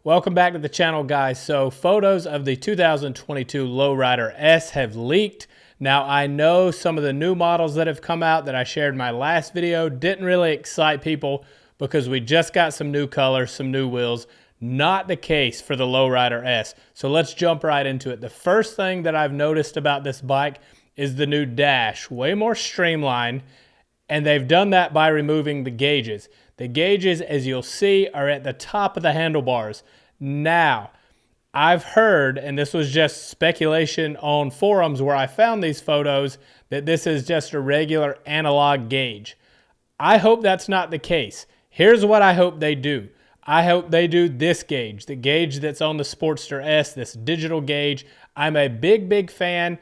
Welcome back to the channel, guys. So photos of the 2022 Lowrider S have leaked. Now I know some of the new models that have come out that I shared in my last video didn't really excite people because we just got some new colors, some new wheels. Not the case for the Lowrider S. So let's jump right into it. The first thing that I've noticed about this bike is the new dash, way more streamlined, and they've done that by removing the gauges. The gauges, as you'll see, are at the top of the handlebars. Now, I've heard, and this was just speculation on forums where I found these photos, that this is just a regular analog gauge. I hope that's not the case. Here's what I hope they do. I hope they do this gauge, the gauge that's on the Sportster S, this digital gauge. I'm a big fan,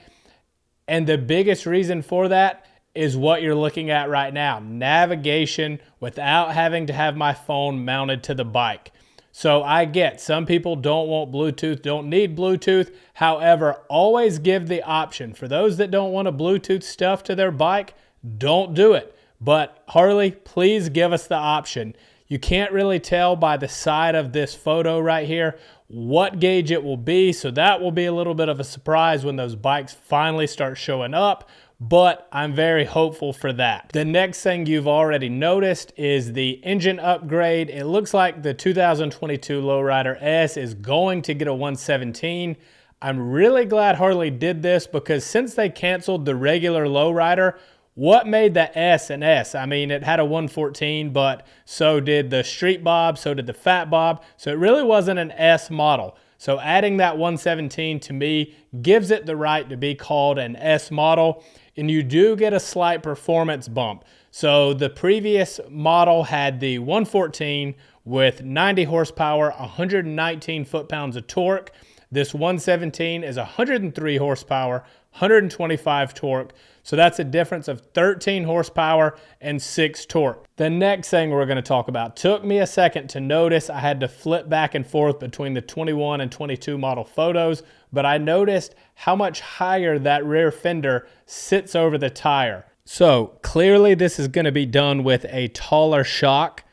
and the biggest reason for that is what you're looking at right now, navigation without having to have my phone mounted to the bike. So I get some people don't want Bluetooth, don't need Bluetooth. However, always give the option. For those that don't want a Bluetooth stuff to their bike, don't do it. But Harley, please give us the option. You can't really tell by the side of this photo right here what gauge it will be, so that will be a little bit of a surprise when those bikes finally start showing up, but I'm very hopeful for that. The next thing you've already noticed is the engine upgrade. It looks like the 2022 Lowrider S is going to get a 117. I'm really glad Harley did this because since they canceled the regular Lowrider, what made the S an S? I mean, it had a 114, but so did the Street Bob, so did the Fat Bob. So it really wasn't an S model. So adding that 117 to me gives it the right to be called an S model. And you do get a slight performance bump. So the previous model had the 114 with 90 horsepower, 119 foot-pounds of torque. This 117 is 103 horsepower, 125 torque. So that's a difference of 13 horsepower and 6 torque. The next thing we're going to talk about took me a second to notice. I had to flip back and forth between the 21 and 22 model photos, but I noticed how much higher that rear fender sits over the tire. So clearly this is going to be done with a taller shock.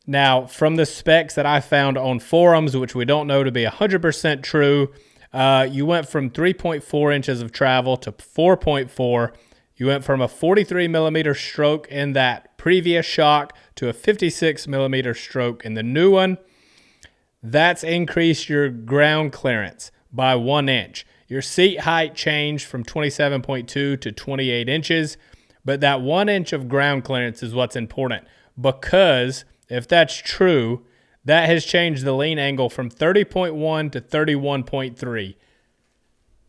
Now, from the specs that I found on forums, which we don't know to be 100% true, you went from 3.4 inches of travel to 4.4. You went from a 43 millimeter stroke in that previous shock to a 56 millimeter stroke in the new one. That's increased your ground clearance by 1 inch. Your seat height changed from 27.2 to 28 inches, but that 1 inch of ground clearance is what's important because if that's true, that has changed the lean angle from 30.1 to 31.3.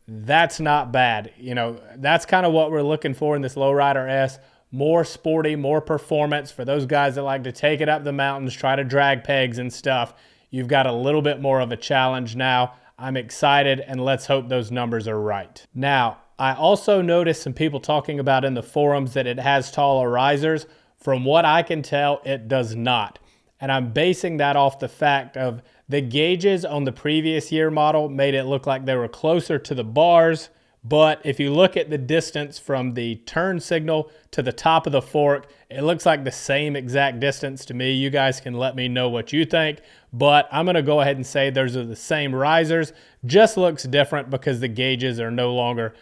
That's not bad. You know, that's kind of what we're looking for in this Lowrider S. More sporty, more performance for those guys that like to take it up the mountains, try to drag pegs and stuff. You've got a little bit more of a challenge now. I'm excited, and let's hope those numbers are right. Now, I also noticed some people talking about in the forums that it has taller risers. From what I can tell, it does not. And I'm basing that off the fact of the gauges on the previous year model made it look like they were closer to the bars. But if you look at the distance from the turn signal to the top of the fork, it looks like the same exact distance to me. You guys can let me know what you think. But I'm going to go ahead and say those are the same risers. Just looks different because the gauges are no longer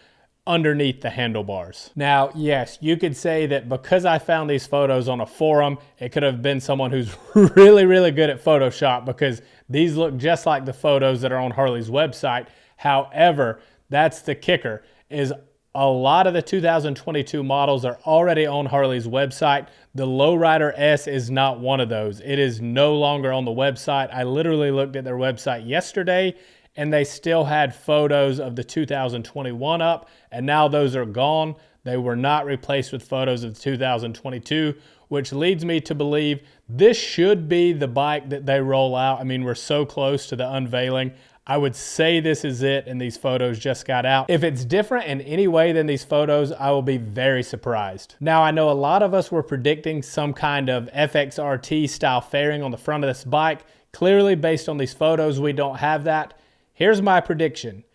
underneath the handlebars. Now, yes, you could say that because I found these photos on a forum, it could have been someone who's really good at Photoshop because these look just like the photos that are on Harley's website. However, that's the kicker, is a lot of the 2022 models are already on Harley's website. The Lowrider S is not one of those. It is no longer on the website. I literally looked at their website yesterday and they still had photos of the 2021 up, and now those are gone. They were not replaced with photos of the 2022, which leads me to believe this should be the bike that they roll out. I mean, we're so close to the unveiling. I would say this is it, and these photos just got out. If it's different in any way than these photos, I will be very surprised. Now, I know a lot of us were predicting some kind of FXRT style fairing on the front of this bike. Clearly, based on these photos, we don't have that. Here's my prediction.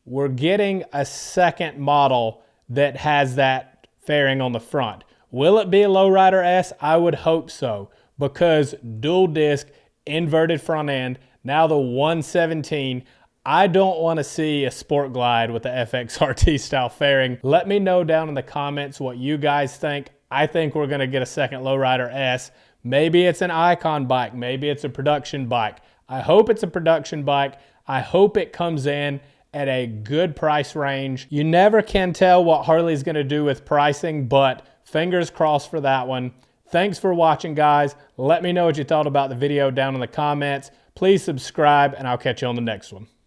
We're getting a second model that has that fairing on the front. Will it be a Lowrider S? I would hope so, because dual disc, inverted front end, Now the 117. I don't want to see a Sport Glide with the FXRT style fairing. Let me know down in the comments what you guys think. I think we're going to get a second Lowrider S. Maybe it's an icon bike. Maybe it's a production bike. I hope it's a production bike. I hope it comes in at a good price range. You never can tell what Harley's going to do with pricing, but fingers crossed for that one. Thanks for watching, guys. Let me know what you thought about the video down in the comments. Please subscribe, and I'll catch you on the next one.